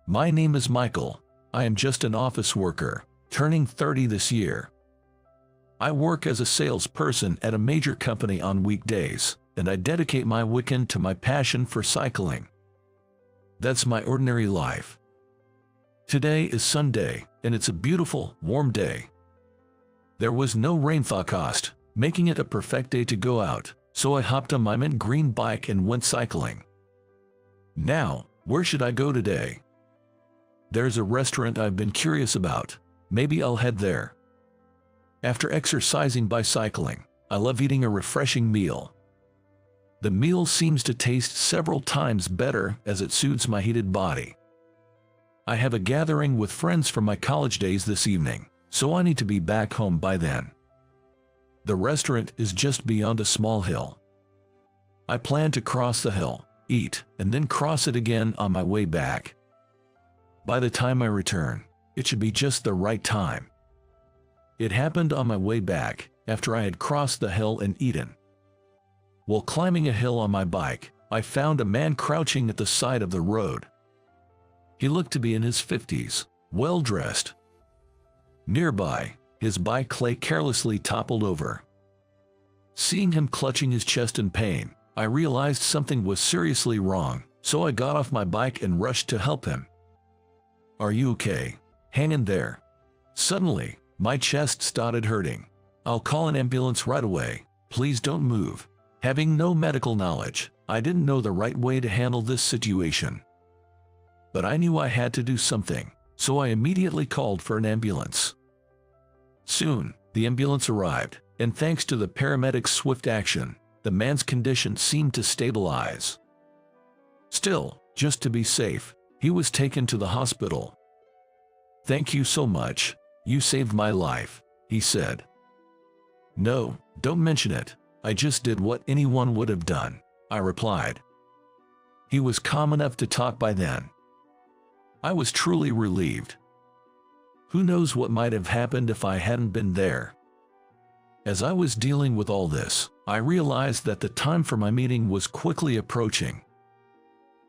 My name is Michael. I am just an office worker, turning 30 this year. I work as a salesperson at a major company on weekdays, and I dedicate my weekend to my passion for cycling. That's my ordinary life. Today is Sunday, and it's a beautiful, warm day. There was no rain forecast, making it a perfect day to go out, so I hopped on my mint green bike and went cycling. Now, where should I go today? There's a restaurant I've been curious about. Maybe I'll head there. After exercising by cycling, I love eating a refreshing meal. The meal seems to taste several times better as it suits my heated body. I have a gathering with friends from my college days this evening, so I need to be back home by then. The restaurant is just beyond a small hill. I plan to cross the hill, eat, and then cross it again on my way back. By the time I return, it should be just the right time. It happened on my way back, after I had crossed the hill and eaten. While climbing a hill on my bike, I found a man crouching at the side of the road. He looked to be in his 50s, well-dressed. Nearby, his bike lay carelessly toppled over. Seeing him clutching his chest in pain, I realized something was seriously wrong, so I got off my bike and rushed to help him. "Are you okay? Hang in there." Suddenly, my chest started hurting. "I'll call an ambulance right away. Please don't move." Having no medical knowledge, I didn't know the right way to handle this situation. But I knew I had to do something, so I immediately called for an ambulance. Soon, the ambulance arrived, and thanks to the paramedics' swift action, the man's condition seemed to stabilize. Still, just to be safe, he was taken to the hospital. "Thank you so much. You saved my life," he said. "No, don't mention it. I just did what anyone would have done," I replied. He was calm enough to talk by then. I was truly relieved. Who knows what might have happened if I hadn't been there? As I was dealing with all this, I realized that the time for my meeting was quickly approaching.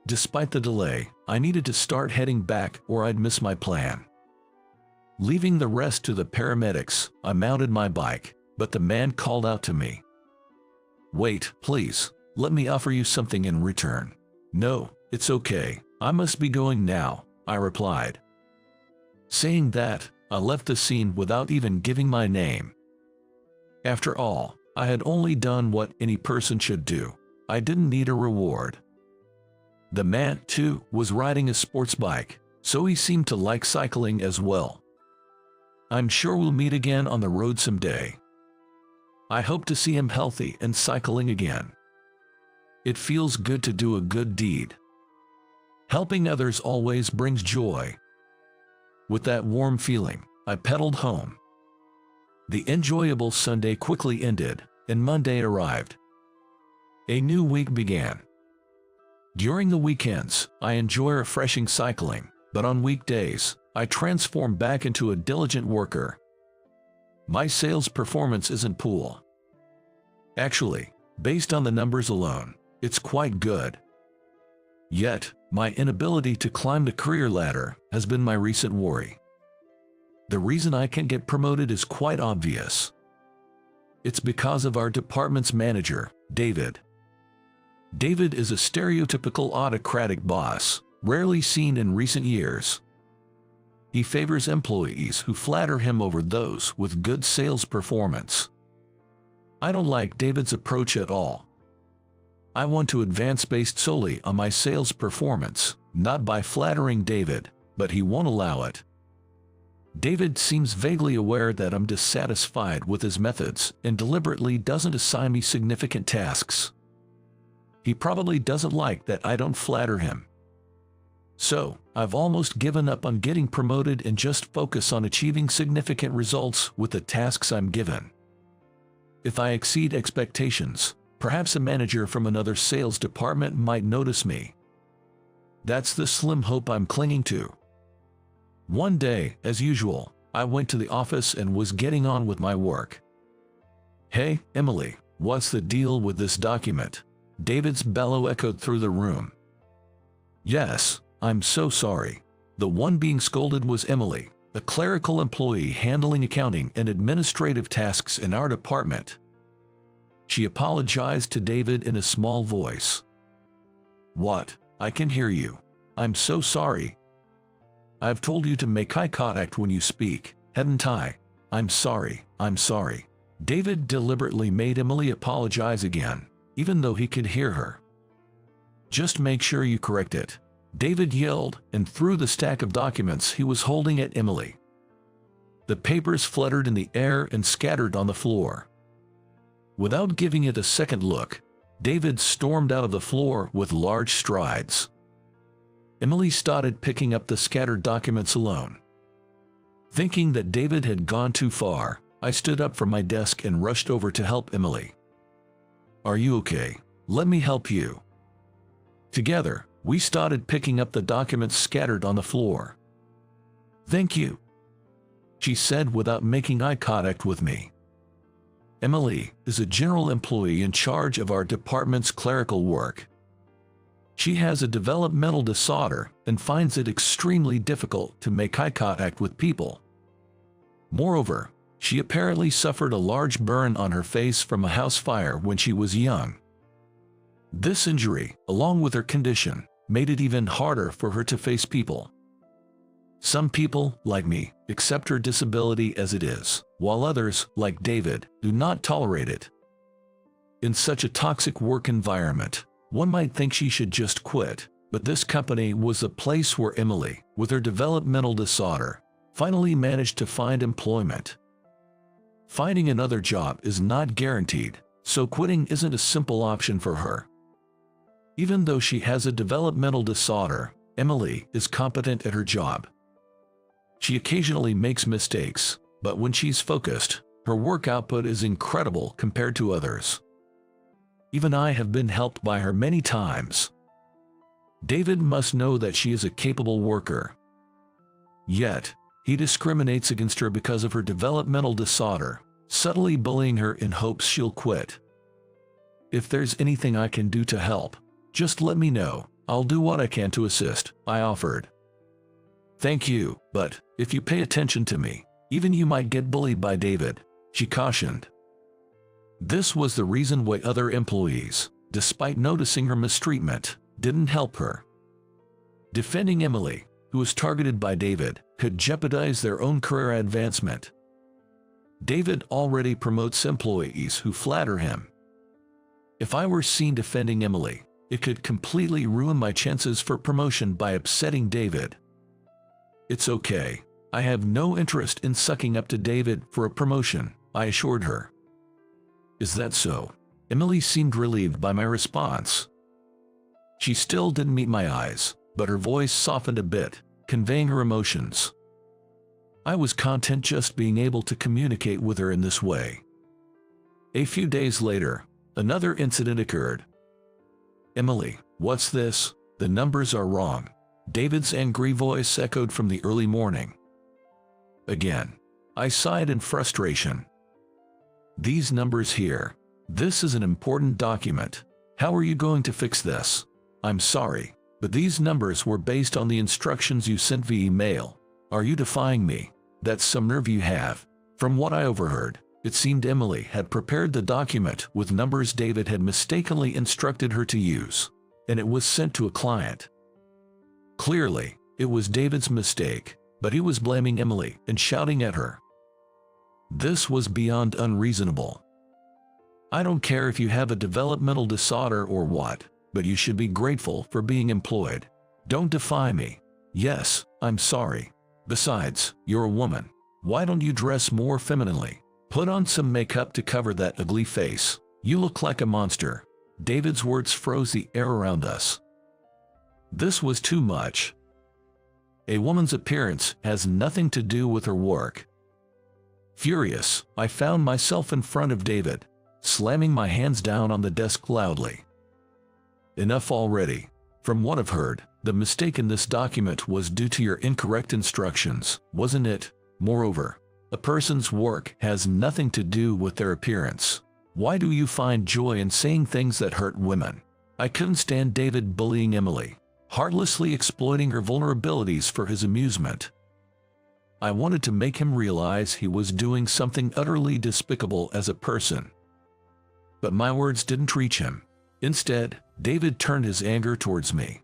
Despite the delay, I needed to start heading back or I'd miss my plan. Leaving the rest to the paramedics, I mounted my bike, but the man called out to me. "Wait, please, let me offer you something in return." "No, it's okay, I must be going now," I replied. Saying that, I left the scene without even giving my name. After all, I had only done what any person should do. I didn't need a reward. The man, too, was riding a sports bike, so he seemed to like cycling as well. I'm sure we'll meet again on the road someday. I hope to see him healthy and cycling again. It feels good to do a good deed. Helping others always brings joy. With that warm feeling, I pedaled home. The enjoyable Sunday quickly ended, and Monday arrived. A new week began. During the weekends, I enjoy refreshing cycling, but on weekdays, I transform back into a diligent worker. My sales performance isn't poor. Actually, based on the numbers alone, it's quite good. Yet, my inability to climb the career ladder has been my recent worry. The reason I can't get promoted is quite obvious. It's because of our department's manager, David. David is a stereotypical autocratic boss, rarely seen in recent years. He favors employees who flatter him over those with good sales performance. I don't like David's approach at all. I want to advance based solely on my sales performance, not by flattering David, but he won't allow it. David seems vaguely aware that I'm dissatisfied with his methods and deliberately doesn't assign me significant tasks. He probably doesn't like that I don't flatter him. So, I've almost given up on getting promoted and just focus on achieving significant results with the tasks I'm given. If I exceed expectations, perhaps a manager from another sales department might notice me. That's the slim hope I'm clinging to. One day, as usual, I went to the office and was getting on with my work. "Hey, Emily, what's the deal with this document?" David's bellow echoed through the room. "Yes, I'm so sorry. The one being scolded was Emily, a clerical employee handling accounting and administrative tasks in our department. She apologized to David in a small voice. "What? I can hear you. I'm so sorry. I've told you to make eye contact when you speak, hadn't I? I'm sorry, I'm sorry." David deliberately made Emily apologize again, even though he could hear her. "Just make sure you correct it," David yelled and threw the stack of documents he was holding at Emily. The papers fluttered in the air and scattered on the floor. Without giving it a second look, David stormed out of the floor with large strides. Emily started picking up the scattered documents alone. Thinking that David had gone too far, I stood up from my desk and rushed over to help Emily. "Are you okay? Let me help you." Together, we started picking up the documents scattered on the floor. "Thank you," she said without making eye contact with me. Emily is a general employee in charge of our department's clerical work. She has a developmental disorder and finds it extremely difficult to make eye contact with people. Moreover, she apparently suffered a large burn on her face from a house fire when she was young. This injury, along with her condition, made it even harder for her to face people. Some people, like me, accept her disability as it is, while others, like David, do not tolerate it. In such a toxic work environment, one might think she should just quit, but this company was a place where Emily, with her developmental disorder, finally managed to find employment. Finding another job is not guaranteed, so quitting isn't a simple option for her. Even though she has a developmental disorder, Emily is competent at her job. She occasionally makes mistakes, but when she's focused, her work output is incredible compared to others. Even I have been helped by her many times. David must know that she is a capable worker. Yet, he discriminates against her because of her developmental disorder, subtly bullying her in hopes she'll quit. "If there's anything I can do to help, just let me know. I'll do what I can to assist," I offered. "Thank you, but if you pay attention to me, even you might get bullied by David," she cautioned. This was the reason why other employees, despite noticing her mistreatment, didn't help her. Defending Emily, who was targeted by David, could jeopardize their own career advancement. David already promotes employees who flatter him. If I were seen defending Emily, it could completely ruin my chances for promotion by upsetting David. "It's okay. I have no interest in sucking up to David for a promotion," I assured her. "Is that so?" Emily seemed relieved by my response. She still didn't meet my eyes, but her voice softened a bit, conveying her emotions. I was content just being able to communicate with her in this way. A few days later, another incident occurred. "Emily, what's this? The numbers are wrong." David's angry voice echoed from the early morning. Again, I sighed in frustration. "These numbers here. This is an important document. How are you going to fix this?" "I'm sorry, but these numbers were based on the instructions you sent via email. Are you defying me? That's some nerve you have." From what I overheard, it seemed Emily had prepared the document with numbers David had mistakenly instructed her to use, and it was sent to a client. Clearly, it was David's mistake, but he was blaming Emily and shouting at her. This was beyond unreasonable. I don't care if you have a developmental disorder or what, but you should be grateful for being employed. Don't defy me. Yes, I'm sorry. Besides, you're a woman. Why don't you dress more femininely? Put on some makeup to cover that ugly face. You look like a monster. David's words froze the air around us. This was too much. A woman's appearance has nothing to do with her work. Furious, I found myself in front of David, slamming my hands down on the desk loudly. Enough already. From what I've heard, the mistake in this document was due to your incorrect instructions, wasn't it? Moreover, a person's work has nothing to do with their appearance. Why do you find joy in saying things that hurt women? I couldn't stand David bullying Emily. heartlessly exploiting her vulnerabilities for his amusement. I wanted to make him realize he was doing something utterly despicable as a person. But my words didn't reach him. Instead, David turned his anger towards me.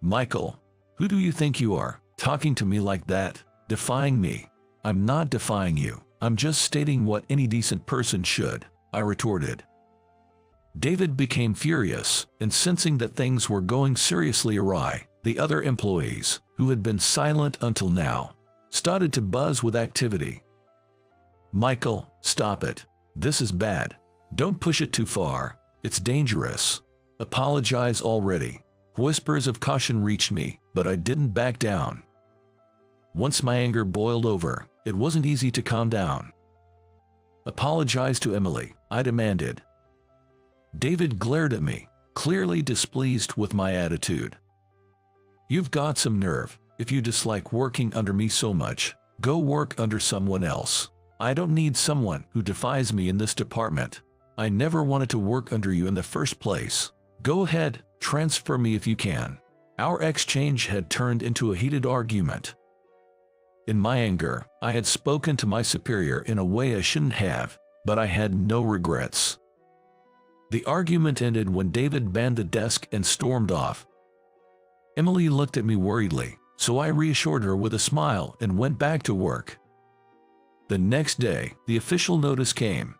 "Michael, who do you think you are, talking to me like that, defying me?" "I'm not defying you. I'm just stating what any decent person should," I retorted. David became furious, and sensing that things were going seriously awry, the other employees, who had been silent until now, started to buzz with activity. "Michael, stop it. This is bad. Don't push it too far. It's dangerous. Apologize already." Whispers of caution reached me, but I didn't back down. Once my anger boiled over, it wasn't easy to calm down. "Apologize to Emily," I demanded. David glared at me, clearly displeased with my attitude. "You've got some nerve. If you dislike working under me so much, go work under someone else. I don't need someone who defies me in this department. I never wanted to work under you in the first place. Go ahead, transfer me if you can." Our exchange had turned into a heated argument. In my anger, I had spoken to my superior in a way I shouldn't have, but I had no regrets. The argument ended when David banged the desk and stormed off. Emily looked at me worriedly, so I reassured her with a smile and went back to work. The next day, the official notice came.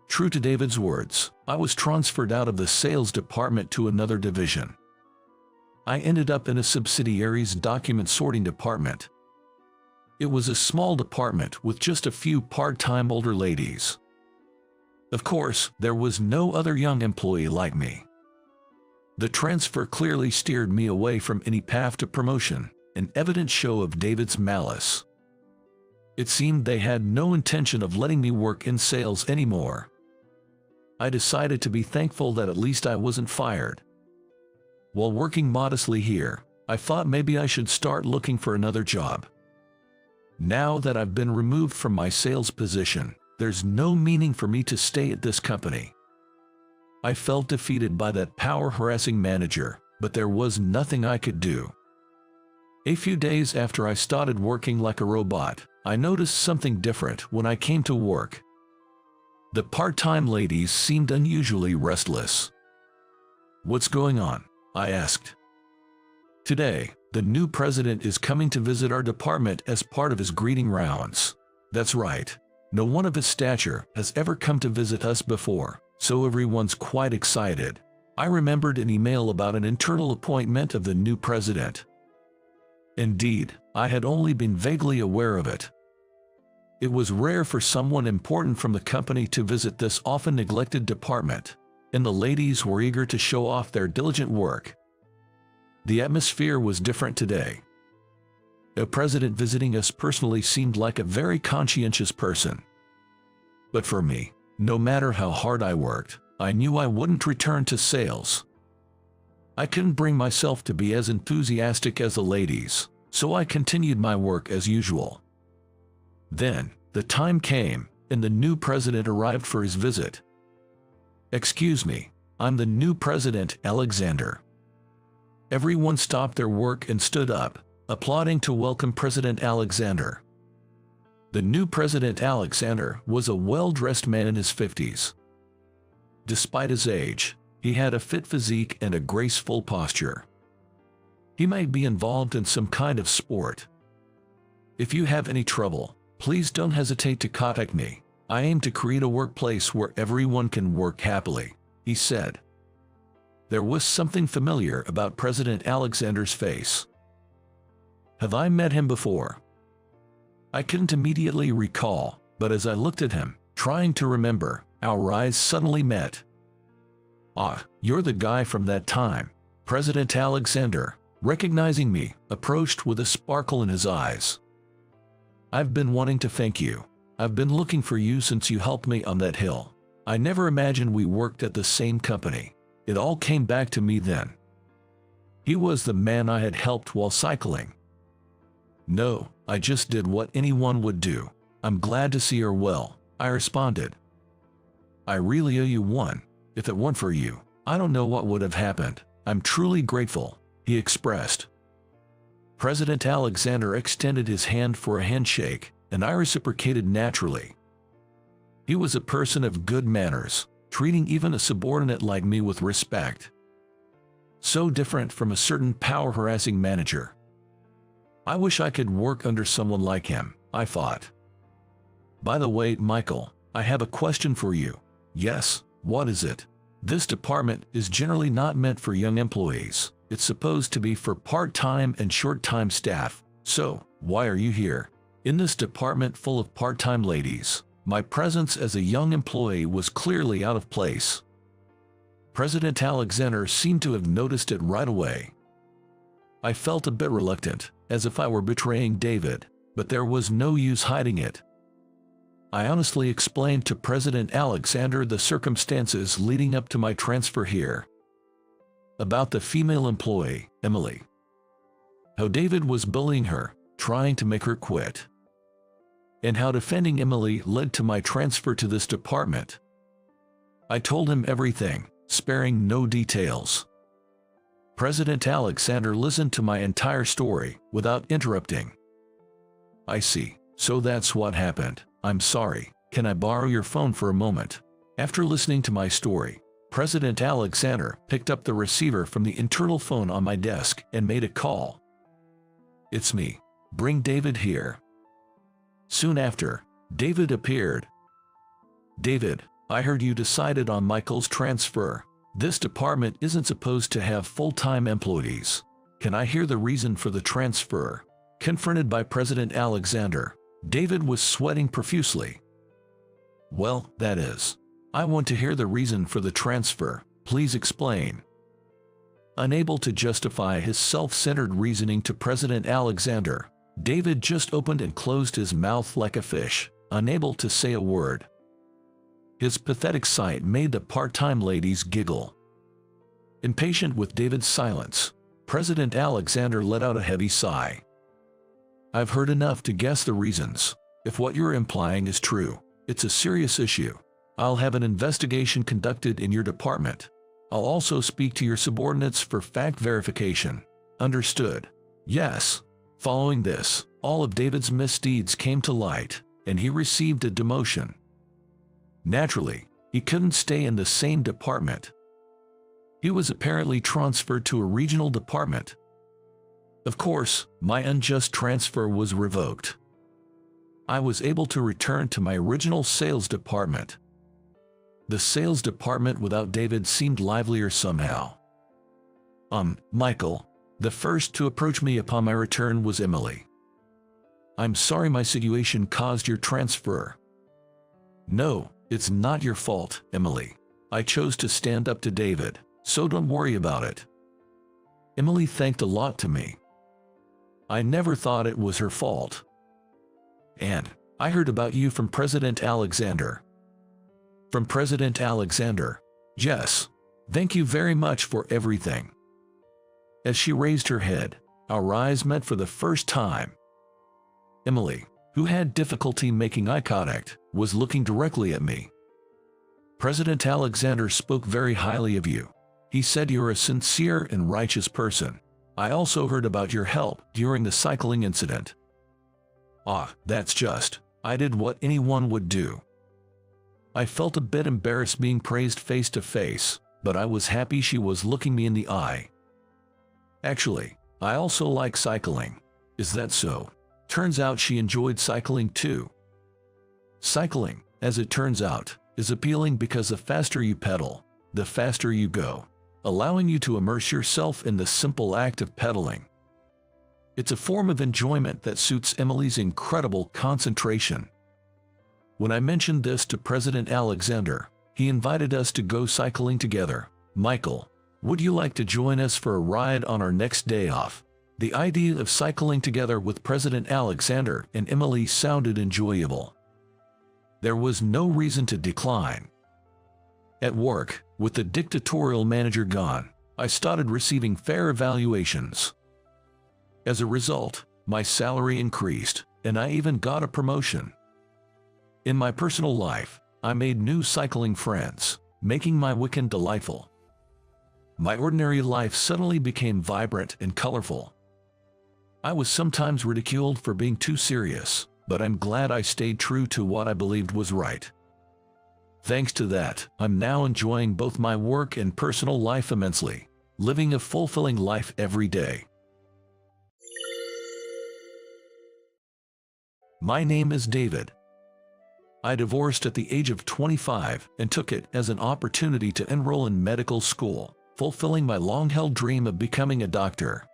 True to David's words, I was transferred out of the sales department to another division. I ended up in a subsidiary's document sorting department. It was a small department with just a few part-time older ladies. Of course, there was no other young employee like me. The transfer clearly steered me away from any path to promotion, an evident show of David's malice. It seemed they had no intention of letting me work in sales anymore. I decided to be thankful that at least I wasn't fired. While working modestly here, I thought maybe I should start looking for another job. Now that I've been removed from my sales position, there's no meaning for me to stay at this company. I felt defeated by that power-harassing manager, but there was nothing I could do. A few days after I started working like a robot, I noticed something different when I came to work. The part-time ladies seemed unusually restless. "What's going on?" I asked. "Today, the new president is coming to visit our department as part of his greeting rounds." "That's right. No one of his stature has ever come to visit us before, so everyone's quite excited." I remembered an email about an internal appointment of the new president. Indeed, I had only been vaguely aware of it. It was rare for someone important from the company to visit this often neglected department, and the ladies were eager to show off their diligent work. The atmosphere was different today. A president visiting us personally seemed like a very conscientious person. But for me, no matter how hard I worked, I knew I wouldn't return to sales. I couldn't bring myself to be as enthusiastic as the ladies, so I continued my work as usual. Then, the time came, and the new president arrived for his visit. "Excuse me, I'm the new president, Alexander." Everyone stopped their work and stood up, applauding to welcome President Alexander. The new President Alexander was a well-dressed man in his 50s. Despite his age, he had a fit physique and a graceful posture. He might be involved in some kind of sport. "If you have any trouble, please don't hesitate to contact me. I aim to create a workplace where everyone can work happily," he said. There was something familiar about President Alexander's face. Have I met him before? I couldn't immediately recall, but as I looked at him, trying to remember, our eyes suddenly met. "Ah, you're the guy from that time." President Alexander, recognizing me, approached with a sparkle in his eyes. "I've been wanting to thank you. I've been looking for you since you helped me on that hill. I never imagined we worked at the same company. It all came back to me then." He was the man I had helped while cycling. "No, I just did what anyone would do. I'm glad to see her well," I responded. "I really owe you one. If it weren't for you, I don't know what would have happened," I'm truly grateful," he expressed. President Alexander extended his hand for a handshake, and I reciprocated naturally. He was a person of good manners, treating even a subordinate like me with respect. So different from a certain power-harassing manager. I wish I could work under someone like him, I thought. "By the way, Michael, I have a question for you." "Yes, what is it?" "This department is generally not meant for young employees. It's supposed to be for part-time and short-time staff. So, why are you here? In this department full of part-time ladies, my presence as a young employee was clearly out of place." President Alexander seemed to have noticed it right away. I felt a bit reluctant, as if I were betraying David, but there was no use hiding it. I honestly explained to President Alexander the circumstances leading up to my transfer here. About the female employee, Emily. How David was bullying her, trying to make her quit. And how defending Emily led to my transfer to this department. I told him everything, sparing no details. President Alexander listened to my entire story, without interrupting. "I see, so that's what happened. I'm sorry, can I borrow your phone for a moment?" After listening to my story, President Alexander picked up the receiver from the internal phone on my desk and made a call. "It's me. Bring David here." Soon after, David appeared. "David, I heard you decided on Michael's transfer. This department isn't supposed to have full-time employees. Can I hear the reason for the transfer?" Confronted by President Alexander, David was sweating profusely. "Well, that is. I want to hear the reason for the transfer. Please explain." Unable to justify his self-centered reasoning to President Alexander, David just opened and closed his mouth like a fish, unable to say a word. His pathetic sight made the part-time ladies giggle. Impatient with David's silence, President Alexander let out a heavy sigh. "I've heard enough to guess the reasons. If what you're implying is true, it's a serious issue. I'll have an investigation conducted in your department. I'll also speak to your subordinates for fact verification." "Understood." "Yes." Following this, all of David's misdeeds came to light, and he received a demotion. Naturally, he couldn't stay in the same department. He was apparently transferred to a regional department. Of course, my unjust transfer was revoked. I was able to return to my original sales department. The sales department without David seemed livelier somehow. Michael. The first to approach me upon my return was Emily. "I'm sorry my situation caused your transfer." "No, it's not your fault, Emily. I chose to stand up to David, so don't worry about it." Emily thanked a lot to me. I never thought it was her fault. "And I heard about you from President Alexander." "From President Alexander?" "Yes. Thank you very much for everything." As she raised her head, our eyes met for the first time. Emily, who had difficulty making eye contact, was looking directly at me. "President Alexander spoke very highly of you. He said you're a sincere and righteous person. I also heard about your help during the cycling incident." That's just. I did what anyone would do." I felt a bit embarrassed being praised face to face, but I was happy she was looking me in the eye. "Actually, I also like cycling." "Is that so?" Turns out she enjoyed cycling too. Cycling, as it turns out, is appealing because the faster you pedal, the faster you go, allowing you to immerse yourself in the simple act of pedaling. It's a form of enjoyment that suits Emily's incredible concentration. When I mentioned this to President Alexander, he invited us to go cycling together. "Michael, would you like to join us for a ride on our next day off?" The idea of cycling together with President Alexander and Emily sounded enjoyable. There was no reason to decline. At work, with the dictatorial manager gone, I started receiving fair evaluations. As a result, my salary increased, and I even got a promotion. In my personal life, I made new cycling friends, making my weekend delightful. My ordinary life suddenly became vibrant and colorful. I was sometimes ridiculed for being too serious, but I'm glad I stayed true to what I believed was right. Thanks to that, I'm now enjoying both my work and personal life immensely, living a fulfilling life every day. My name is David. I divorced at the age of 25 and took it as an opportunity to enroll in medical school, fulfilling my long-held dream of becoming a doctor.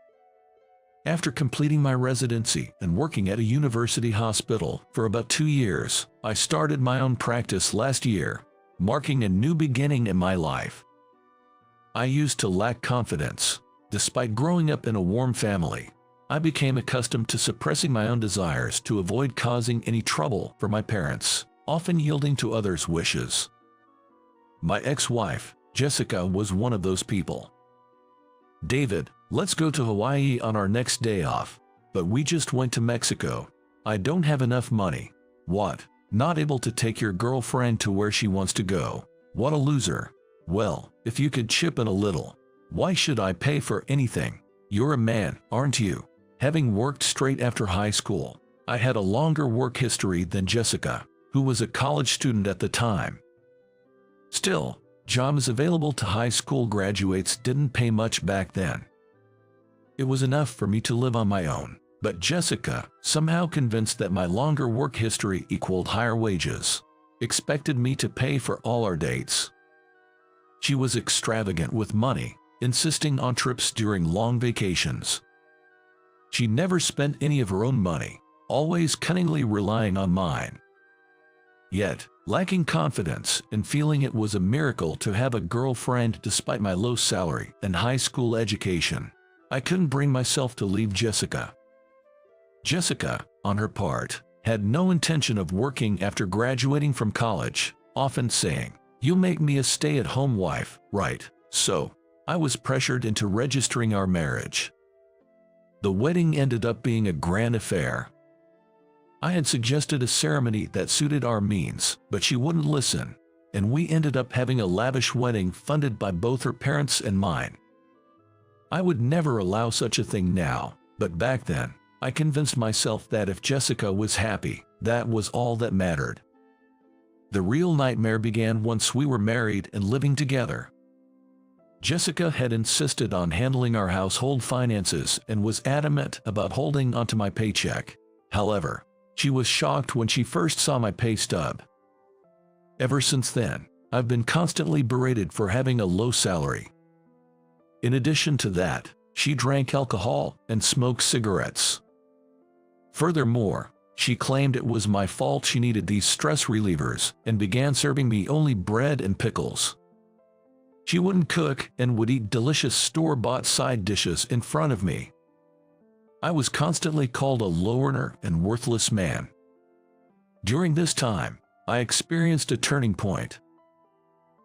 After completing my residency and working at a university hospital for about 2 years, I started my own practice last year, marking a new beginning in my life. I used to lack confidence. Despite growing up in a warm family, I became accustomed to suppressing my own desires to avoid causing any trouble for my parents, often yielding to others' wishes. My ex-wife, Jessica, was one of those people. "David, let's go to Hawaii on our next day off." "But we just went to Mexico. I don't have enough money." "What? Not able to take your girlfriend to where she wants to go? What a loser." "Well, if you could chip in a little." "Why should I pay for anything? You're a man, aren't you?" Having worked straight after high school, I had a longer work history than Jessica, who was a college student at the time. Still, jobs available to high school graduates didn't pay much back then. It was enough for me to live on my own, but Jessica, somehow convinced that my longer work history equaled higher wages, expected me to pay for all our dates. She was extravagant with money, insisting on trips during long vacations. She never spent any of her own money, always cunningly relying on mine. Yet, lacking confidence and feeling it was a miracle to have a girlfriend despite my low salary and high school education, I couldn't bring myself to leave Jessica. Jessica, on her part, had no intention of working after graduating from college, often saying, "You'll make me a stay-at-home wife, right?" So, I was pressured into registering our marriage. The wedding ended up being a grand affair. I had suggested a ceremony that suited our means, but she wouldn't listen, and we ended up having a lavish wedding funded by both her parents and mine. I would never allow such a thing now, but back then, I convinced myself that if Jessica was happy, that was all that mattered. The real nightmare began once we were married and living together. Jessica had insisted on handling our household finances and was adamant about holding onto my paycheck. However, she was shocked when she first saw my pay stub. Ever since then, I've been constantly berated for having a low salary. In addition to that, she drank alcohol and smoked cigarettes. Furthermore, she claimed it was my fault she needed these stress relievers and began serving me only bread and pickles. She wouldn't cook and would eat delicious store-bought side dishes in front of me. I was constantly called a low earner and worthless man. During this time, I experienced a turning point.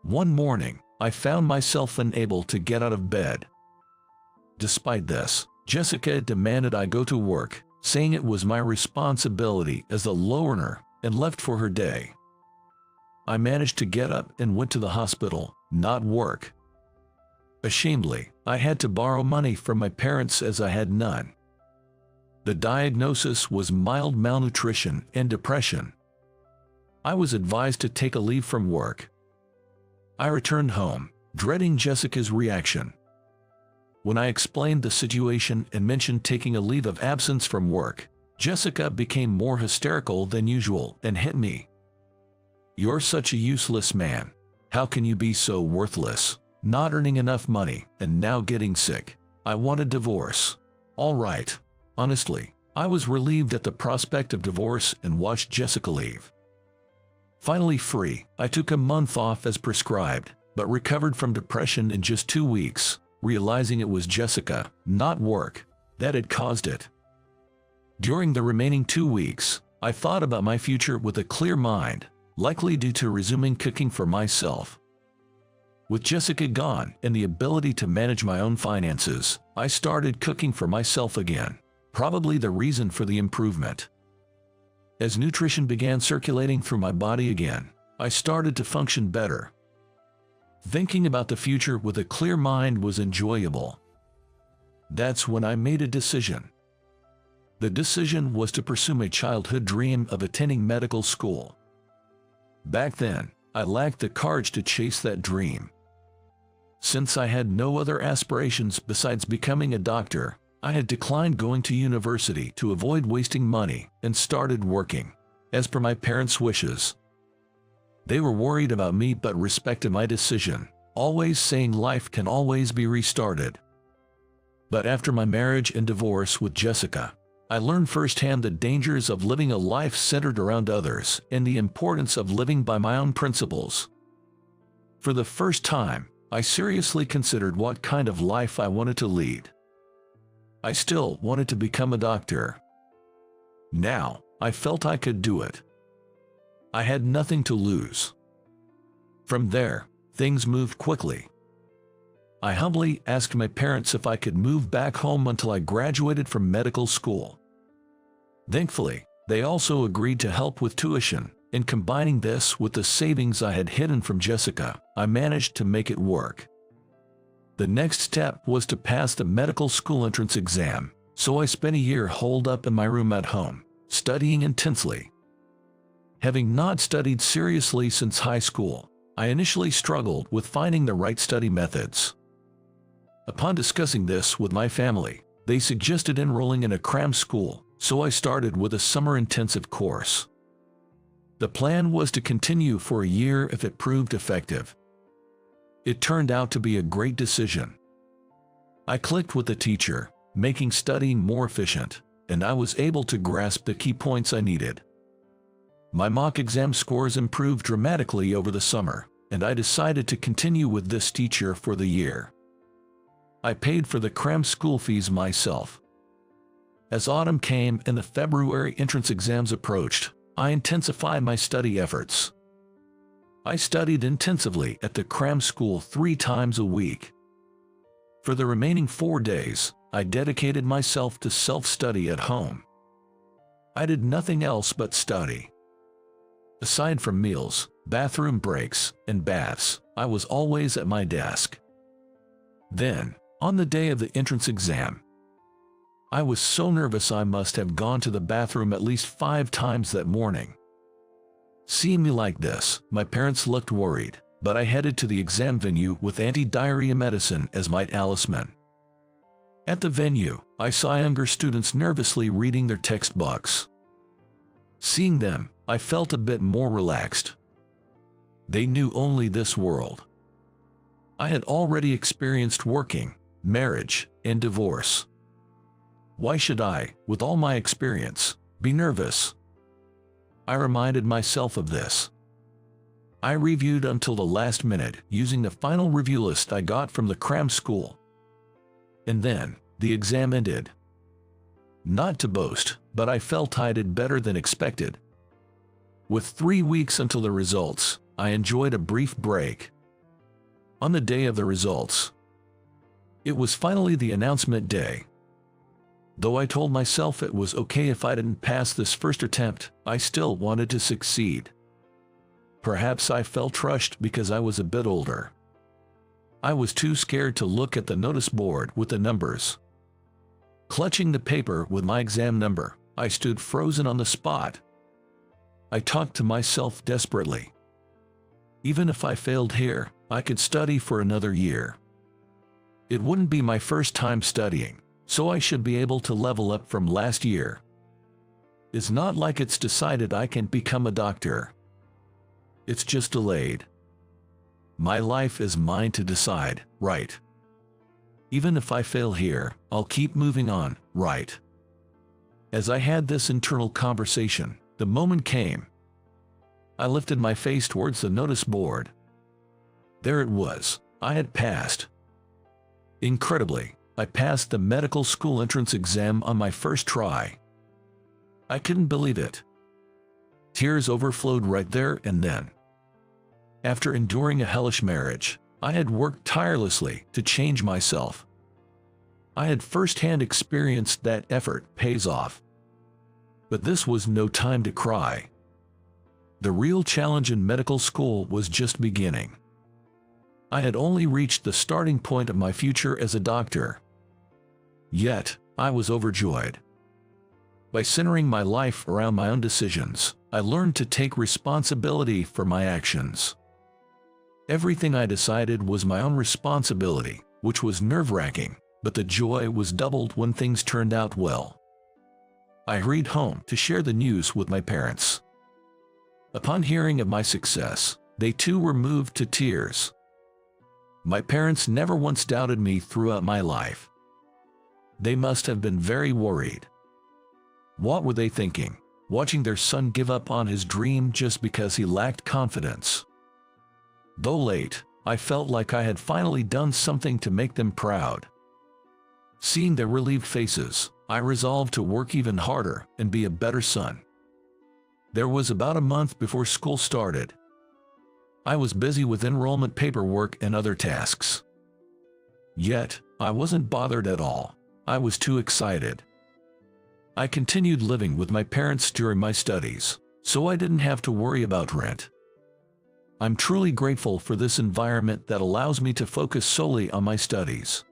One morning, I found myself unable to get out of bed. Despite this, Jessica demanded I go to work, saying it was my responsibility as the low earner, and left for her day. I managed to get up and went to the hospital, not work. Ashamedly, I had to borrow money from my parents as I had none. The diagnosis was mild malnutrition and depression. I was advised to take a leave from work. I returned home, dreading Jessica's reaction. When I explained the situation and mentioned taking a leave of absence from work, Jessica became more hysterical than usual and hit me. "You're such a useless man. How can you be so worthless, not earning enough money, and now getting sick? I want a divorce." All right. Honestly, I was relieved at the prospect of divorce and watched Jessica leave. Finally free, I took a month off as prescribed, but recovered from depression in just 2 weeks, realizing it was Jessica, not work, that had caused it. During the remaining 2 weeks, I thought about my future with a clear mind, likely due to resuming cooking for myself. With Jessica gone and the ability to manage my own finances, I started cooking for myself again, probably the reason for the improvement. As nutrition began circulating through my body again, I started to function better. Thinking about the future with a clear mind was enjoyable. That's when I made a decision. The decision was to pursue my childhood dream of attending medical school. Back then, I lacked the courage to chase that dream. Since I had no other aspirations besides becoming a doctor, I had declined going to university to avoid wasting money and started working, as per my parents' wishes. They were worried about me but respected my decision, always saying life can always be restarted. But after my marriage and divorce with Jessica, I learned firsthand the dangers of living a life centered around others and the importance of living by my own principles. For the first time, I seriously considered what kind of life I wanted to lead. I still wanted to become a doctor. Now, I felt I could do it. I had nothing to lose. From there, things moved quickly. I humbly asked my parents if I could move back home until I graduated from medical school. Thankfully, they also agreed to help with tuition, and combining this with the savings I had hidden from Jessica, I managed to make it work. The next step was to pass the medical school entrance exam, so I spent a year holed up in my room at home, studying intensely. Having not studied seriously since high school, I initially struggled with finding the right study methods. Upon discussing this with my family, they suggested enrolling in a cram school, so I started with a summer intensive course. The plan was to continue for a year if it proved effective. It turned out to be a great decision. I clicked with the teacher, making studying more efficient, and I was able to grasp the key points I needed. My mock exam scores improved dramatically over the summer, and I decided to continue with this teacher for the year. I paid for the cram school fees myself. As autumn came and the February entrance exams approached, I intensified my study efforts. I studied intensively at the cram school 3 times a week. For the remaining 4 days, I dedicated myself to self-study at home. I did nothing else but study. Aside from meals, bathroom breaks, and baths, I was always at my desk. Then, on the day of the entrance exam, I was so nervous I must have gone to the bathroom at least 5 times that morning. Seeing me like this, my parents looked worried, but I headed to the exam venue with anti-diarrhea medicine as my talisman. At the venue, I saw younger students nervously reading their textbooks. Seeing them, I felt a bit more relaxed. They knew only this world. I had already experienced working, marriage, and divorce. Why should I, with all my experience, be nervous? I reminded myself of this. I reviewed until the last minute using the final review list I got from the cram school. And then, the exam ended. Not to boast, but I felt I did better than expected. With 3 weeks until the results, I enjoyed a brief break. On the day of the results, it was finally the announcement day. Though I told myself it was okay if I didn't pass this first attempt, I still wanted to succeed. Perhaps I felt rushed because I was a bit older. I was too scared to look at the notice board with the numbers. Clutching the paper with my exam number, I stood frozen on the spot. I talked to myself desperately. Even if I failed here, I could study for another year. It wouldn't be my first time studying, so I should be able to level up from last year. It's not like it's decided I can become a doctor. It's just delayed. My life is mine to decide, right? Even if I fail here, I'll keep moving on, right? As I had this internal conversation, the moment came. I lifted my face towards the notice board. There it was. I had passed. Incredibly, I passed the medical school entrance exam on my first try. I couldn't believe it. Tears overflowed right there and then. After enduring a hellish marriage, I had worked tirelessly to change myself. I had firsthand experienced that effort pays off. But this was no time to cry. The real challenge in medical school was just beginning. I had only reached the starting point of my future as a doctor. Yet, I was overjoyed. By centering my life around my own decisions, I learned to take responsibility for my actions. Everything I decided was my own responsibility, which was nerve-wracking, but the joy was doubled when things turned out well. I hurried home to share the news with my parents. Upon hearing of my success, they too were moved to tears. My parents never once doubted me throughout my life. They must have been very worried. What were they thinking, watching their son give up on his dream just because he lacked confidence? Though late, I felt like I had finally done something to make them proud. Seeing their relieved faces, I resolved to work even harder and be a better son. There was about a month before school started. I was busy with enrollment paperwork and other tasks. Yet, I wasn't bothered at all. I was too excited. I continued living with my parents during my studies, so I didn't have to worry about rent. I'm truly grateful for this environment that allows me to focus solely on my studies.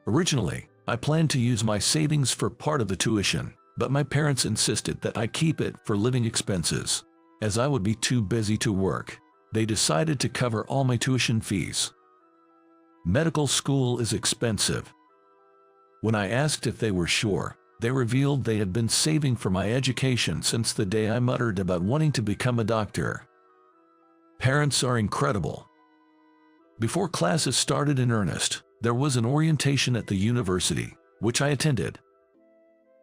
Originally, I planned to use my savings for part of the tuition, but my parents insisted that I keep it for living expenses. As I would be too busy to work, they decided to cover all my tuition fees. Medical school is expensive. When I asked if they were sure, they revealed they had been saving for my education since the day I muttered about wanting to become a doctor. Parents are incredible. Before classes started in earnest, there was an orientation at the university, which I attended.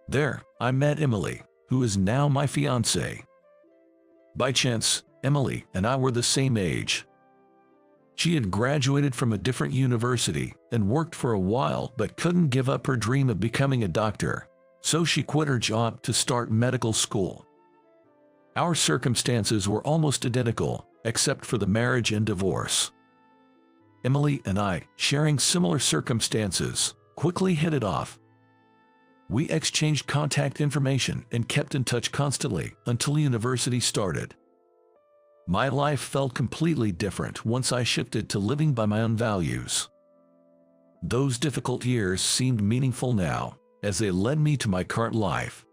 There, I met Emily, who is now my fiancée. By chance, Emily and I were the same age. She had graduated from a different university and worked for a while but couldn't give up her dream of becoming a doctor, so she quit her job to start medical school. Our circumstances were almost identical, except for the marriage and divorce. Emily and I, sharing similar circumstances, quickly hit it off. We exchanged contact information and kept in touch constantly until university started. My life felt completely different once I shifted to living by my own values. Those difficult years seemed meaningful now, as they led me to my current life.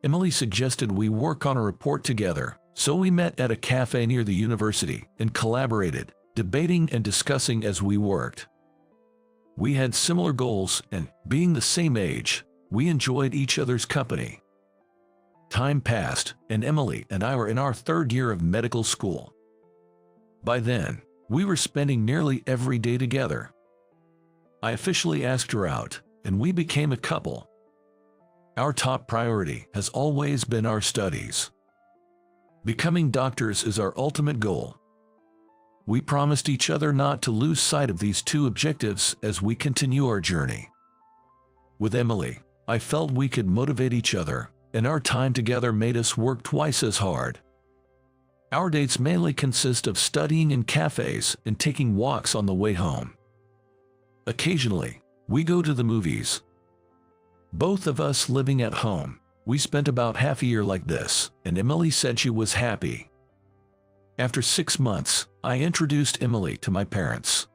Emily suggested we work on a report together, so we met at a cafe near the university and collaborated, debating and discussing as we worked. We had similar goals and, being the same age, we enjoyed each other's company. Time passed, and Emily and I were in our third year of medical school. By then, we were spending nearly every day together. I officially asked her out, and we became a couple. Our top priority has always been our studies. Becoming doctors is our ultimate goal. We promised each other not to lose sight of these two objectives as we continue our journey. With Emily, I felt we could motivate each other, and our time together made us work twice as hard. Our dates mainly consist of studying in cafes and taking walks on the way home. Occasionally, we go to the movies. Both of us living at home, we spent about half a year like this, and Emily said she was happy. After 6 months, I introduced Emily to my parents.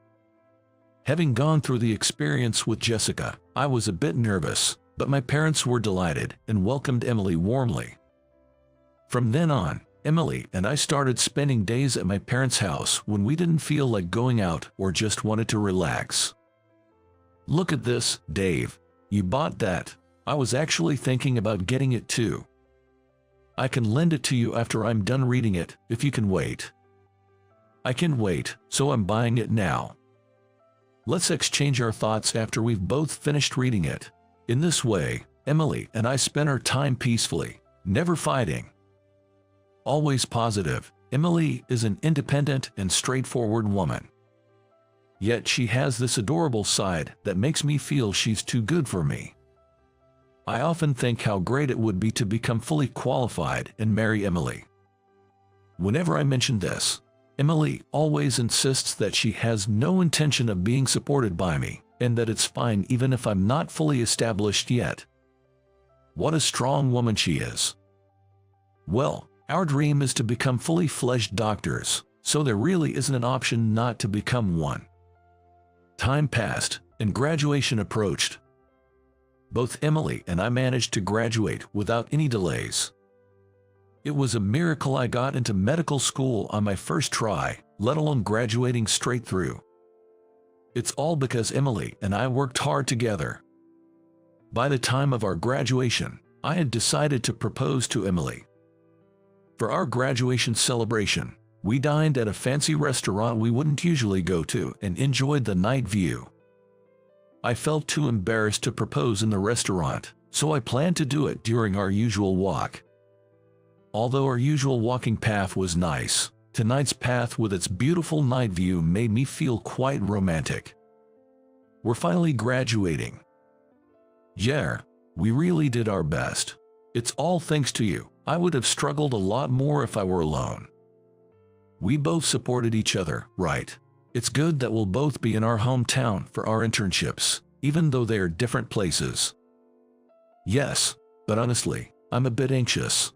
Having gone through the experience with Jessica, I was a bit nervous, but my parents were delighted and welcomed Emily warmly. From then on, Emily and I started spending days at my parents' house when we didn't feel like going out or just wanted to relax. Look at this, Dave. You bought that. I was actually thinking about getting it too. I can lend it to you after I'm done reading it, if you can wait. I can wait, so I'm buying it now. Let's exchange our thoughts after we've both finished reading it. In this way, Emily and I spent our time peacefully, never fighting. Always positive, Emily is an independent and straightforward woman. Yet she has this adorable side that makes me feel she's too good for me. I often think how great it would be to become fully qualified and marry Emily. Whenever I mention this, Emily always insists that she has no intention of being supported by me, and that it's fine even if I'm not fully established yet. What a strong woman she is. Well, our dream is to become fully fledged doctors, so there really isn't an option not to become one. Time passed, and graduation approached. Both Emily and I managed to graduate without any delays. It was a miracle I got into medical school on my first try, let alone graduating straight through. It's all because Emily and I worked hard together. By the time of our graduation, I had decided to propose to Emily. For our graduation celebration, we dined at a fancy restaurant we wouldn't usually go to and enjoyed the night view. I felt too embarrassed to propose in the restaurant, so I planned to do it during our usual walk. Although our usual walking path was nice, tonight's path with its beautiful night view made me feel quite romantic. We're finally graduating. Yeah, we really did our best. It's all thanks to you. I would have struggled a lot more if I were alone. We both supported each other, right? It's good that we'll both be in our hometown for our internships, even though they are different places. Yes, but honestly, I'm a bit anxious.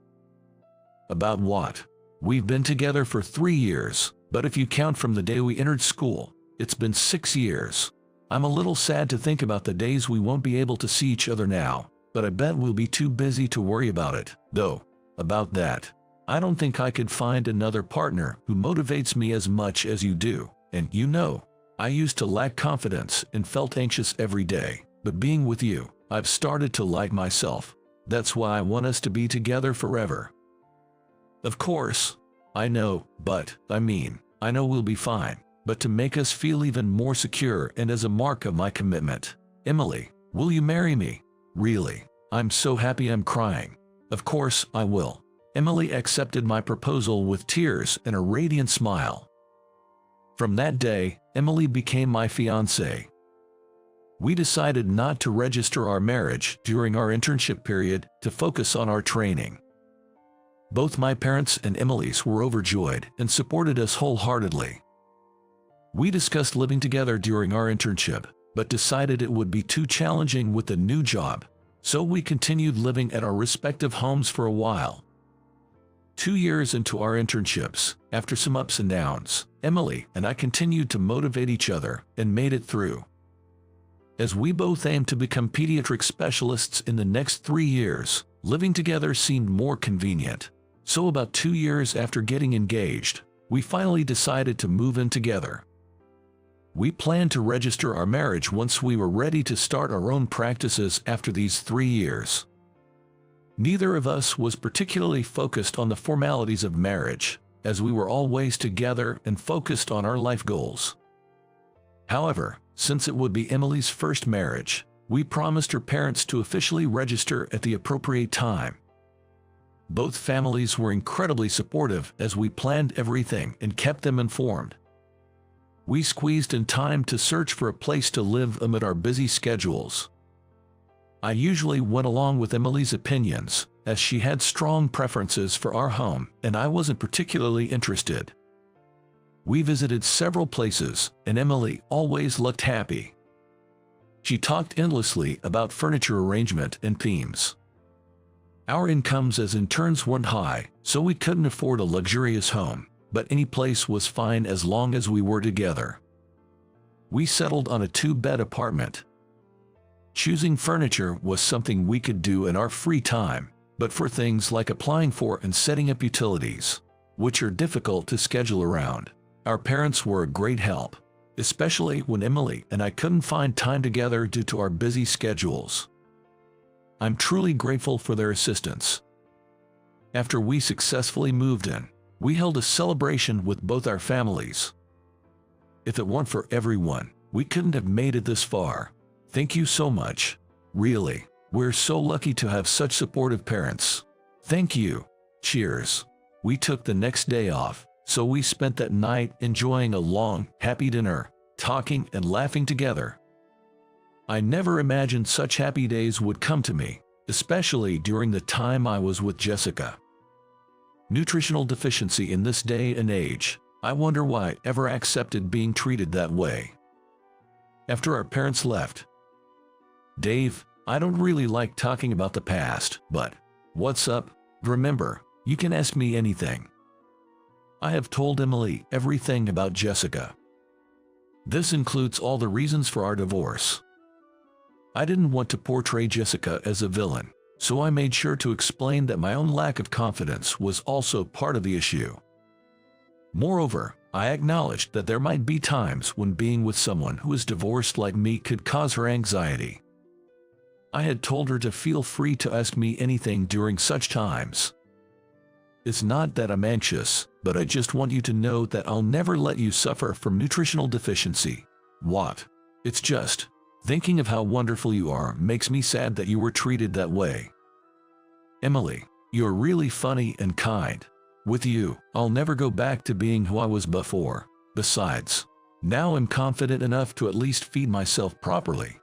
About what? We've been together for 3 years, but if you count from the day we entered school, it's been 6 years. I'm a little sad to think about the days we won't be able to see each other now, but I bet we'll be too busy to worry about it, though. About that, I don't think I could find another partner who motivates me as much as you do, and you know, I used to lack confidence and felt anxious every day, but being with you, I've started to like myself. That's why I want us to be together forever. Of course, I know, I know we'll be fine, but to make us feel even more secure and as a mark of my commitment, Emily, will you marry me? Really, I'm so happy I'm crying. Of course I will. Emily accepted my proposal with tears and a radiant smile. From that day, Emily became my fiancée. We decided not to register our marriage during our internship period to focus on our training. Both my parents and Emily's were overjoyed and supported us wholeheartedly. We discussed living together during our internship, but decided it would be too challenging with the new job, so we continued living at our respective homes for a while. 2 years into our internships, after some ups and downs, Emily and I continued to motivate each other and made it through. As we both aimed to become pediatric specialists in the next 3 years, living together seemed more convenient. So about 2 years after getting engaged, we finally decided to move in together. We planned to register our marriage once we were ready to start our own practices after these 3 years. Neither of us was particularly focused on the formalities of marriage, as we were always together and focused on our life goals. However, since it would be Emily's first marriage, we promised her parents to officially register at the appropriate time. Both families were incredibly supportive as we planned everything and kept them informed. We squeezed in time to search for a place to live amid our busy schedules. I usually went along with Emily's opinions, as she had strong preferences for our home and I wasn't particularly interested. We visited several places, and Emily always looked happy. She talked endlessly about furniture arrangement and themes. Our incomes as interns weren't high, so we couldn't afford a luxurious home, but any place was fine as long as we were together. We settled on a 2-bed apartment. Choosing furniture was something we could do in our free time, but for things like applying for and setting up utilities, which are difficult to schedule around, our parents were a great help, especially when Emily and I couldn't find time together due to our busy schedules. I'm truly grateful for their assistance. After we successfully moved in, we held a celebration with both our families. If it weren't for everyone, we couldn't have made it this far. Thank you so much. Really, we're so lucky to have such supportive parents. Thank you. Cheers. We took the next day off, so we spent that night enjoying a long, happy dinner, talking and laughing together. I never imagined such happy days would come to me, especially during the time I was with Jessica. Nutritional deficiency in this day and age, I wonder why I ever accepted being treated that way. After our parents left, Dave, I don't really like talking about the past, but what's up? Remember, you can ask me anything. I have told Emily everything about Jessica. This includes all the reasons for our divorce. I didn't want to portray Jessica as a villain, so I made sure to explain that my own lack of confidence was also part of the issue. Moreover, I acknowledged that there might be times when being with someone who is divorced like me could cause her anxiety. I had told her to feel free to ask me anything during such times. It's not that I'm anxious, but I just want you to know that I'll never let you suffer from nutritional deficiency. What? It's just, thinking of how wonderful you are makes me sad that you were treated that way. Emily, you're really funny and kind. With you, I'll never go back to being who I was before. Besides, now I'm confident enough to at least feed myself properly.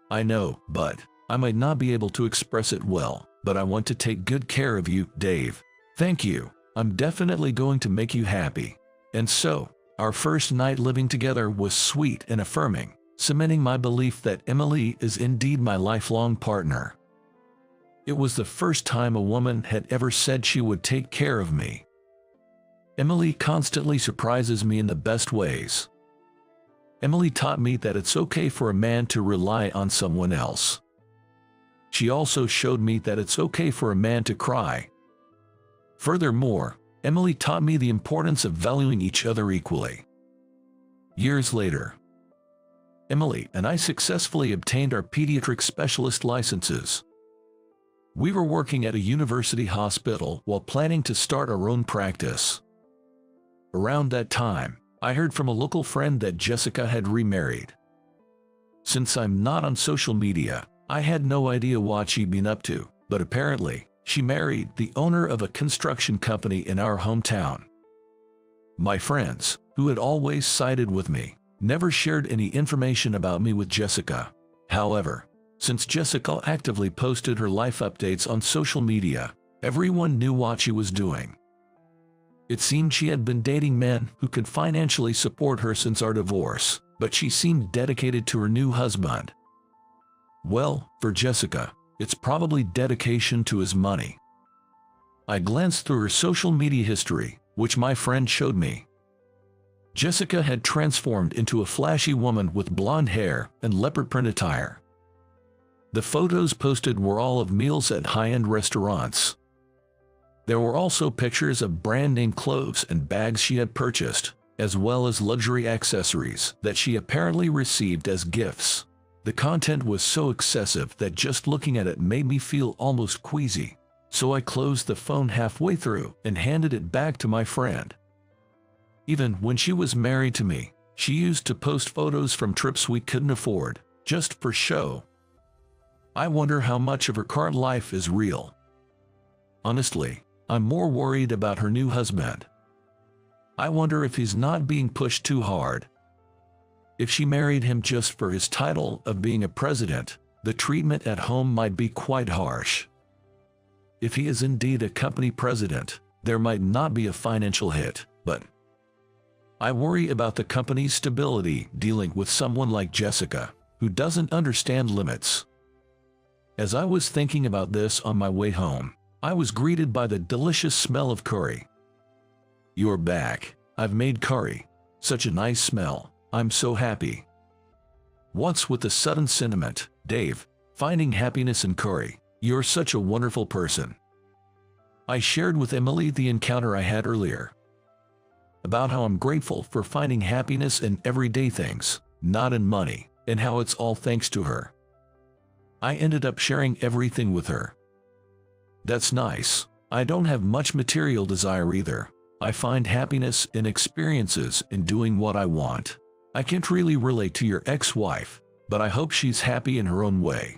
I know, but I might not be able to express it well, but I want to take good care of you, Dave. Thank you. I'm definitely going to make you happy. And so, our first night living together was sweet and affirming, cementing my belief that Emily is indeed my lifelong partner. It was the first time a woman had ever said she would take care of me. Emily constantly surprises me in the best ways. Emily taught me that it's okay for a man to rely on someone else. She also showed me that it's okay for a man to cry. Furthermore, Emily taught me the importance of valuing each other equally. Years later, Emily and I successfully obtained our pediatric specialist licenses. We were working at a university hospital while planning to start our own practice. Around that time, I heard from a local friend that Jessica had remarried. Since I'm not on social media, I had no idea what she'd been up to, but apparently, she married the owner of a construction company in our hometown. My friends, who had always sided with me, never shared any information about me with Jessica. However, since Jessica actively posted her life updates on social media, everyone knew what she was doing. It seemed she had been dating men who could financially support her since our divorce, but she seemed dedicated to her new husband. Well, for Jessica, it's probably dedication to his money. I glanced through her social media history, which my friend showed me. Jessica had transformed into a flashy woman with blonde hair and leopard print attire. The photos posted were all of meals at high-end restaurants. There were also pictures of brand-name clothes and bags she had purchased, as well as luxury accessories that she apparently received as gifts. The content was so excessive that just looking at it made me feel almost queasy, so I closed the phone halfway through and handed it back to my friend. Even when she was married to me, she used to post photos from trips we couldn't afford, just for show. I wonder how much of her current life is real. Honestly, I'm more worried about her new husband. I wonder if he's not being pushed too hard. If she married him just for his title of being a president, the treatment at home might be quite harsh. If he is indeed a company president, there might not be a financial hit, but I worry about the company's stability dealing with someone like Jessica, who doesn't understand limits. As I was thinking about this on my way home, I was greeted by the delicious smell of curry. "You're back. I've made curry. Such a nice smell. I'm so happy." What's with the sudden sentiment, Dave? Finding happiness in curry. You're such a wonderful person. I shared with Emily the encounter I had earlier, about how I'm grateful for finding happiness in everyday things, not in money, and how it's all thanks to her. I ended up sharing everything with her. That's nice. I don't have much material desire either. I find happiness in experiences in doing what I want. I can't really relate to your ex-wife, but I hope she's happy in her own way.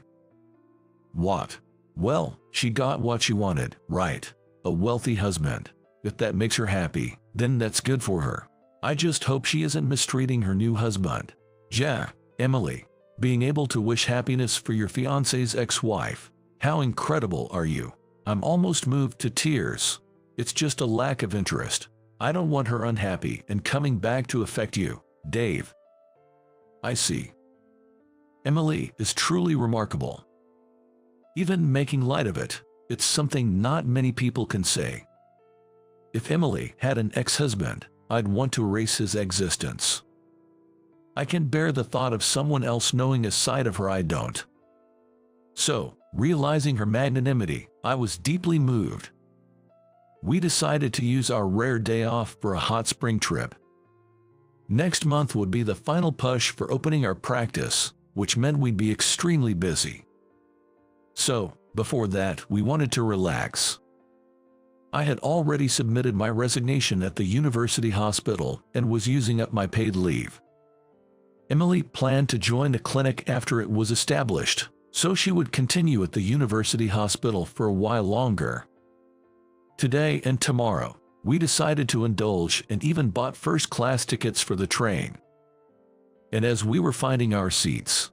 What? Well, she got what she wanted, right? A wealthy husband. If that makes her happy, then that's good for her. I just hope she isn't mistreating her new husband. Yeah, Emily. Being able to wish happiness for your fiancé's ex-wife. How incredible are you? I'm almost moved to tears. It's just a lack of interest. I don't want her unhappy and coming back to affect you, Dave. I see. Emily is truly remarkable. Even making light of it, it's something not many people can say. If Emily had an ex-husband, I'd want to erase his existence. I can bear the thought of someone else knowing a side of her I don't. So, realizing her magnanimity, I was deeply moved. We decided to use our rare day off for a hot spring trip. Next month would be the final push for opening our practice, which meant we'd be extremely busy. So, before that, we wanted to relax. I had already submitted my resignation at the university hospital and was using up my paid leave. Emily planned to join the clinic after it was established, so she would continue at the university hospital for a while longer. Today and tomorrow, we decided to indulge and even bought first-class tickets for the train. And as we were finding our seats,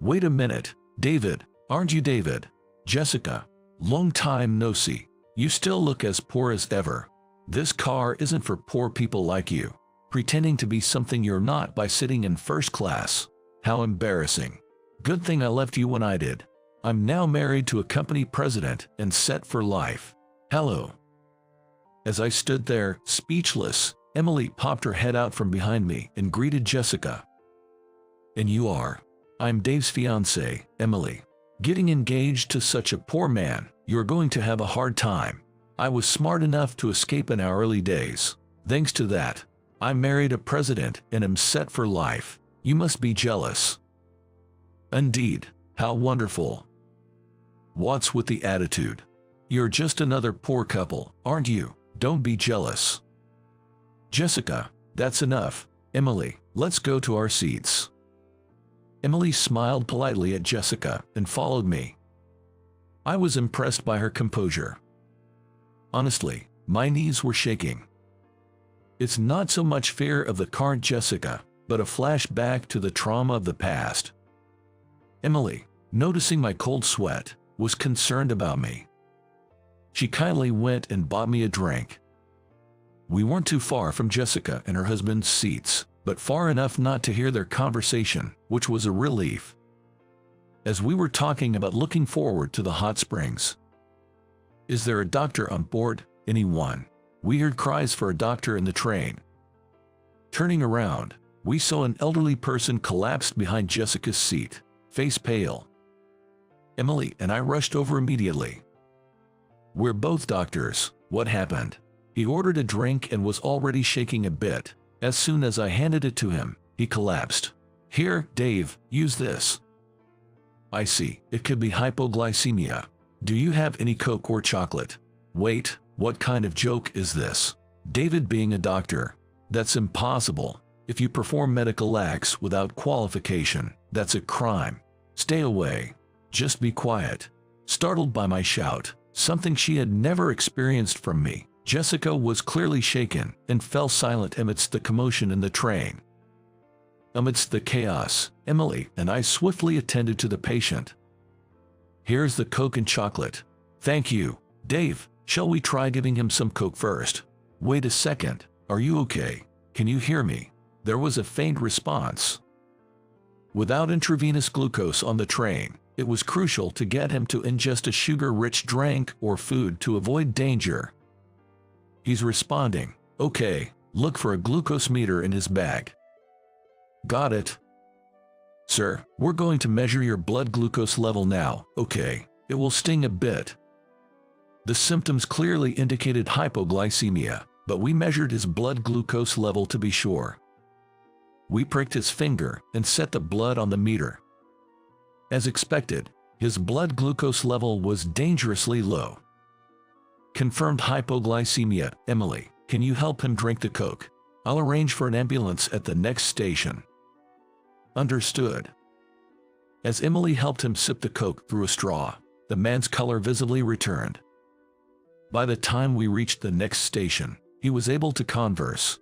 "Wait a minute, David, aren't you David? Jessica, long time no see. You still look as poor as ever. This car isn't for poor people like you, pretending to be something you're not by sitting in first class. How embarrassing. Good thing I left you when I did. I'm now married to a company president and set for life. Hello." As I stood there, speechless, Emily popped her head out from behind me and greeted Jessica. "And you are?" "I'm Dave's fiancée, Emily. Getting engaged to such a poor man, you're going to have a hard time. I was smart enough to escape in our early days. Thanks to that, I married a president and am set for life. You must be jealous." "Indeed, how wonderful. What's with the attitude? You're just another poor couple, aren't you? Don't be jealous." "Jessica, that's enough. Emily, let's go to our seats." Emily smiled politely at Jessica and followed me. I was impressed by her composure. Honestly, my knees were shaking. It's not so much fear of the current Jessica, but a flashback to the trauma of the past. Emily, noticing my cold sweat, was concerned about me. She kindly went and bought me a drink. We weren't too far from Jessica and her husband's seats, but far enough not to hear their conversation, which was a relief. As we were talking about looking forward to the hot springs. "Is there a doctor on board? Anyone?" We heard cries for a doctor in the train. Turning around, we saw an elderly person collapsed behind Jessica's seat, face pale. Emily and I rushed over immediately. "We're both doctors. What happened?" He ordered a drink and was already shaking a bit. As soon as I handed it to him, he collapsed. "Here, Dave, use this." "I see, it could be hypoglycemia. Do you have any Coke or chocolate?" "Wait, what kind of joke is this? David being a doctor? That's impossible. If you perform medical acts without qualification, that's a crime. Stay away. Just be quiet." Startled by my shout, something she had never experienced from me, Jessica was clearly shaken and fell silent amidst the commotion in the train. Amidst the chaos, Emily and I swiftly attended to the patient. "Here's the Coke and chocolate." "Thank you. Dave, shall we try giving him some Coke first?" "Wait a second, are you okay? Can you hear me?" There was a faint response. Without intravenous glucose on the train, it was crucial to get him to ingest a sugar-rich drink or food to avoid danger. "He's responding. Okay, look for a glucose meter in his bag." "Got it." "Sir, we're going to measure your blood glucose level now, okay? It will sting a bit." The symptoms clearly indicated hypoglycemia, but we measured his blood glucose level to be sure. We pricked his finger and set the blood on the meter. As expected, his blood glucose level was dangerously low. "Confirmed hypoglycemia. Emily, can you help him drink the Coke? I'll arrange for an ambulance at the next station." "Understood." As Emily helped him sip the Coke through a straw, the man's color visibly returned. By the time we reached the next station, he was able to converse.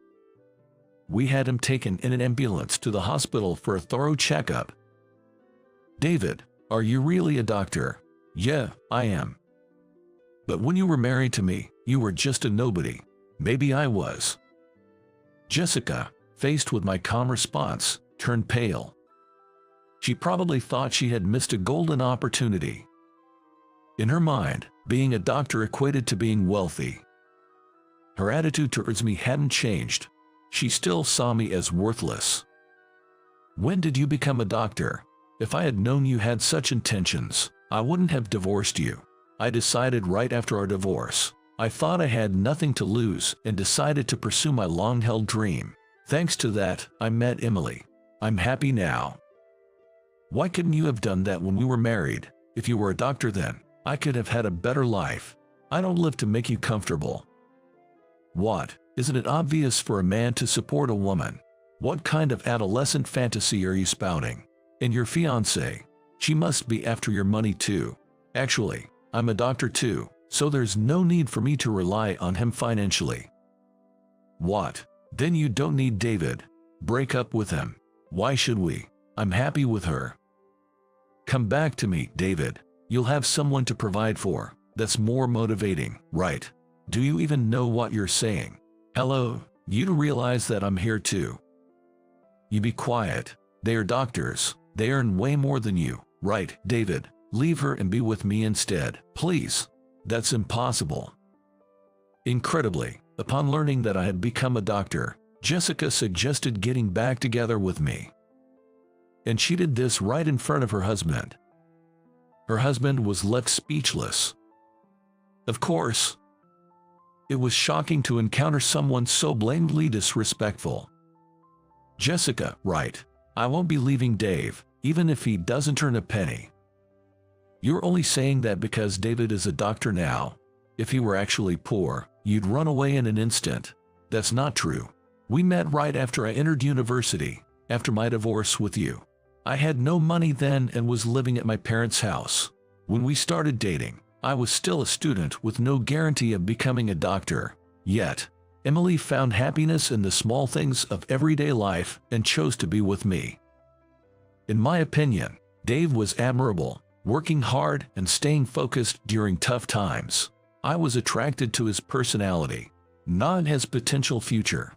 We had him taken in an ambulance to the hospital for a thorough checkup. "David, are you really a doctor?" "Yeah, I am." "But when you were married to me, you were just a nobody." "Maybe I was." Jessica, faced with my calm response, turned pale. She probably thought she had missed a golden opportunity. In her mind, being a doctor equated to being wealthy. Her attitude towards me hadn't changed. She still saw me as worthless. When did you become a doctor? If I had known you had such intentions, I wouldn't have divorced you. I decided right after our divorce. I thought I had nothing to lose and decided to pursue my long-held dream. Thanks to that, I met Emily. I'm happy now. Why couldn't you have done that when we were married? If you were a doctor then, I could have had a better life. I don't live to make you comfortable. What? Isn't it obvious for a man to support a woman? What kind of adolescent fantasy are you spouting? And your fiancée? She must be after your money too. Actually, I'm a doctor too, so there's no need for me to rely on him financially. What? Then you don't need David. Break up with him. Why should we? I'm happy with her. Come back to me, David. You'll have someone to provide for. That's more motivating, right? Do you even know what you're saying? Hello, you do realize that I'm here too. You be quiet. They are doctors. They earn way more than you, right, David? Leave her and be with me instead, please. That's impossible. Incredibly, upon learning that I had become a doctor, Jessica suggested getting back together with me. And she did this right in front of her husband. Her husband was left speechless. Of course, it was shocking to encounter someone so blatantly disrespectful. Jessica, right. I won't be leaving Dave, even if he doesn't earn a penny. You're only saying that because David is a doctor now. If he were actually poor, you'd run away in an instant. That's not true. We met right after I entered university, after my divorce with you. I had no money then and was living at my parents' house. When we started dating, I was still a student with no guarantee of becoming a doctor. Yet, Emily found happiness in the small things of everyday life and chose to be with me. In my opinion, Dave was admirable, working hard and staying focused during tough times. I was attracted to his personality, not his potential future.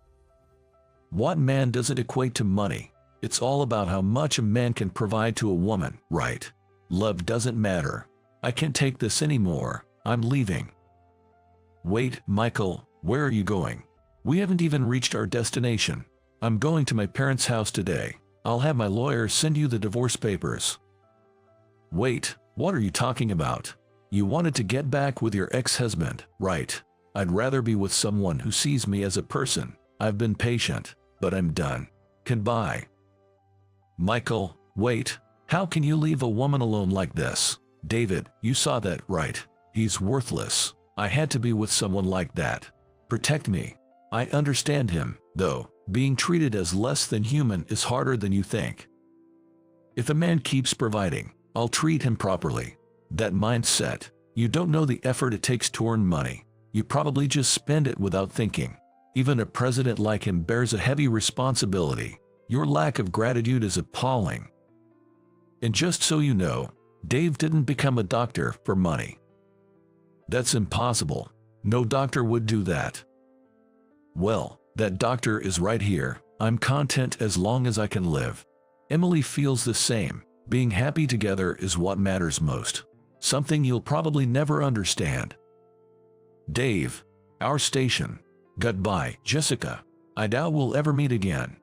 What man doesn't equate to money? It's all about how much a man can provide to a woman, right? Love doesn't matter. I can't take this anymore. I'm leaving. Wait, Michael, where are you going? We haven't even reached our destination. I'm going to my parents' house today. I'll have my lawyer send you the divorce papers. Wait, what are you talking about? You wanted to get back with your ex-husband, right? I'd rather be with someone who sees me as a person. I've been patient, but I'm done. Goodbye. Michael, wait. How can you leave a woman alone like this? David, you saw that, right? He's worthless. I had to be with someone like that. Protect me. I understand him, though. Being treated as less than human is harder than you think. If a man keeps providing, I'll treat him properly. That mindset. You don't know the effort it takes to earn money. You probably just spend it without thinking. Even a president like him bears a heavy responsibility. Your lack of gratitude is appalling. And just so you know, Dave didn't become a doctor for money. That's impossible. No doctor would do that. Well, that doctor is right here. I'm content as long as I can live. Emily feels the same. Being happy together is what matters most. Something you'll probably never understand. Dave, our station. Goodbye, Jessica. I doubt we'll ever meet again.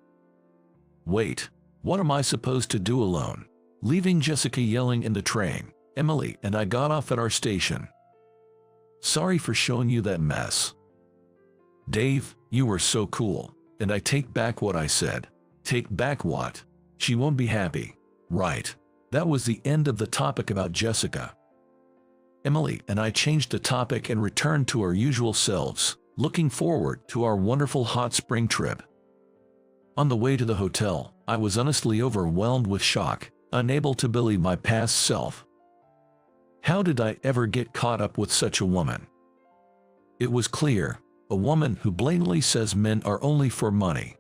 Wait, what am I supposed to do alone? Leaving Jessica yelling in the train. Emily and I got off at our station. Sorry for showing you that mess. Dave, you were so cool, and I take back what I said. Take back what? She won't be happy. Right. That was the end of the topic about Jessica. Emily and I changed the topic and returned to our usual selves, looking forward to our wonderful hot spring trip. On the way to the hotel, I was honestly overwhelmed with shock, unable to believe my past self. How did I ever get caught up with such a woman? It was clear, a woman who blatantly says men are only for money.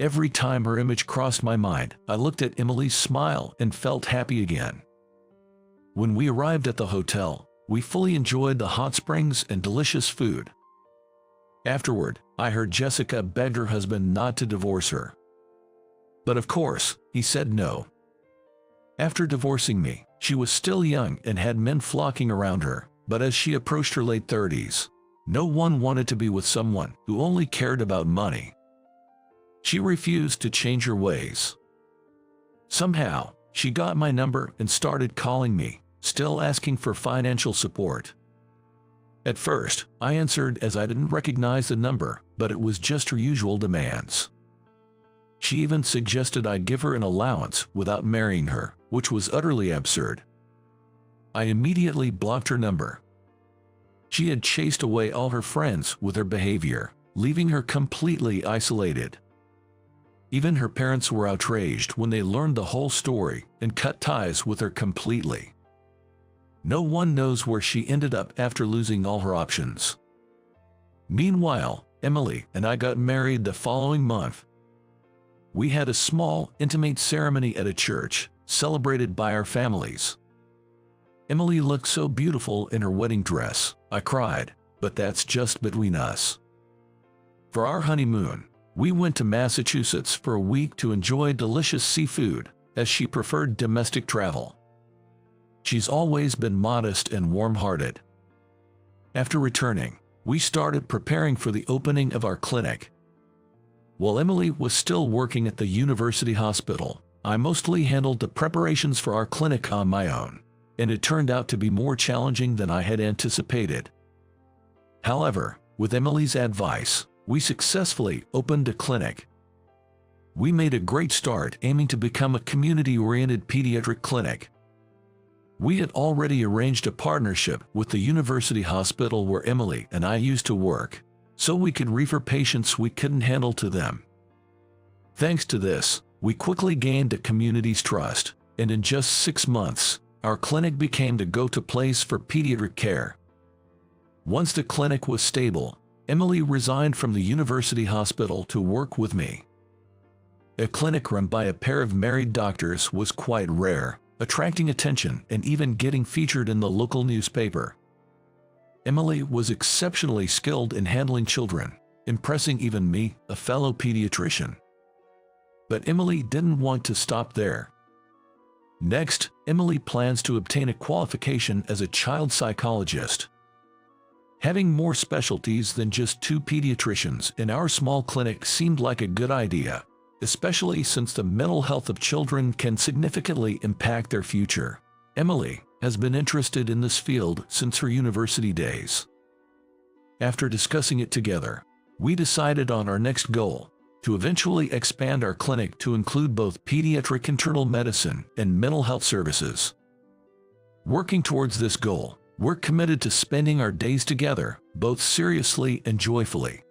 Every time her image crossed my mind, I looked at Emily's smile and felt happy again. When we arrived at the hotel, we fully enjoyed the hot springs and delicious food. Afterward, I heard Jessica beg her husband not to divorce her. But of course, he said no. After divorcing me, she was still young and had men flocking around her, but as she approached her late 30s, No one wanted to be with someone who only cared about money. She refused to change her ways. Somehow, she got my number and started calling me, still asking for financial support. At first, I answered as I didn't recognize the number, but it was just her usual demands. She even suggested I give her an allowance without marrying her, which was utterly absurd. I immediately blocked her number. She had chased away all her friends with her behavior, leaving her completely isolated. Even her parents were outraged when they learned the whole story and cut ties with her completely. No one knows where she ended up after losing all her options. Meanwhile, Emily and I got married the following month. We had a small, intimate ceremony at a church, celebrated by our families. Emily looked so beautiful in her wedding dress, I cried, but that's just between us. For our honeymoon, we went to Massachusetts for a week to enjoy delicious seafood, as she preferred domestic travel. She's always been modest and warm-hearted. After returning, we started preparing for the opening of our clinic. While Emily was still working at the university hospital, I mostly handled the preparations for our clinic on my own, and it turned out to be more challenging than I had anticipated. However, with Emily's advice, we successfully opened a clinic. We made a great start aiming to become a community-oriented pediatric clinic. We had already arranged a partnership with the university hospital where Emily and I used to work, so we could refer patients we couldn't handle to them. Thanks to this, we quickly gained the community's trust, and in just 6 months, our clinic became the go-to place for pediatric care. Once the clinic was stable, Emily resigned from the university hospital to work with me. A clinic run by a pair of married doctors was quite rare, attracting attention and even getting featured in the local newspaper. Emily was exceptionally skilled in handling children, impressing even me, a fellow pediatrician. But Emily didn't want to stop there. Next, Emily plans to obtain a qualification as a child psychologist. Having more specialties than just 2 pediatricians in our small clinic seemed like a good idea, especially since the mental health of children can significantly impact their future. Emily has been interested in this field since her university days. After discussing it together, we decided on our next goal, to eventually expand our clinic to include both pediatric internal medicine and mental health services. Working towards this goal, we're committed to spending our days together, both seriously and joyfully.